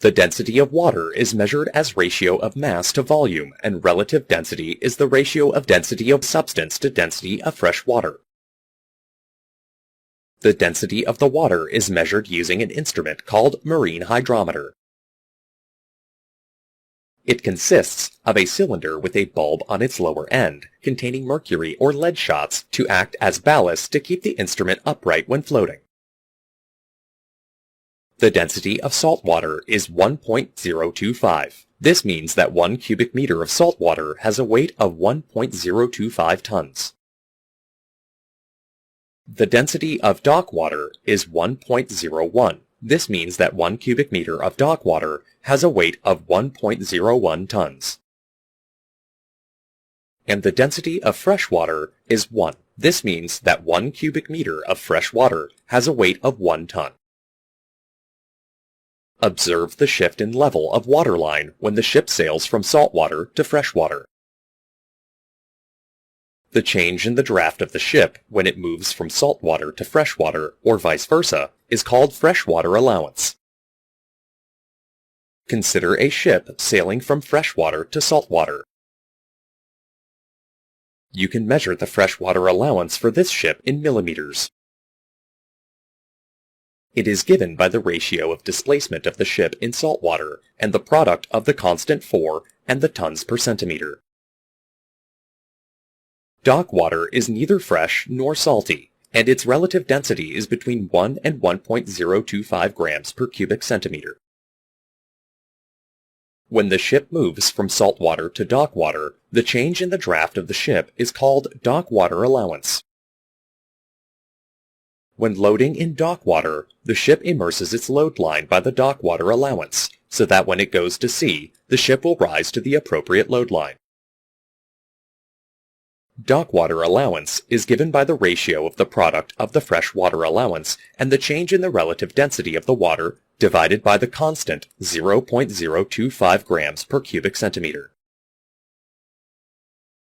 The density of water is measured as ratio of mass to volume, and relative density is the ratio of density of substance to density of fresh water. The density of the water is measured using an instrument called marine hydrometer. It consists of a cylinder with a bulb on its lower end, containing mercury or lead shots to act as ballast to keep the instrument upright when floating. The density of salt water is 1.025. This means that 1 cubic meter of salt water has a weight of 1.025 tons. The density of dock water is 1.01. This means that 1 cubic meter of dock water has a weight of 1.01 tons. And the density of fresh water is 1. This means that 1 cubic meter of fresh water has a weight of 1 ton. Observe the shift in level of waterline when the ship sails from saltwater to freshwater. The change in the draft of the ship when it moves from saltwater to freshwater, or vice versa, is called freshwater allowance. Consider a ship sailing from freshwater to saltwater. You can measure the freshwater allowance for this ship in millimeters. It is given by the ratio of displacement of the ship in salt water and the product of the constant 4 and the tons per centimeter. Dock water is neither fresh nor salty, and its relative density is between 1 and 1.025 grams per cubic centimeter. When the ship moves from salt water to dock water, the change in the draft of the ship is called dock water allowance. When loading in dock water, the ship immerses its load line by the dock water allowance, so that when it goes to sea, the ship will rise to the appropriate load line. Dock water allowance is given by the ratio of the product of the fresh water allowance and the change in the relative density of the water divided by the constant 0.025 grams per cubic centimeter.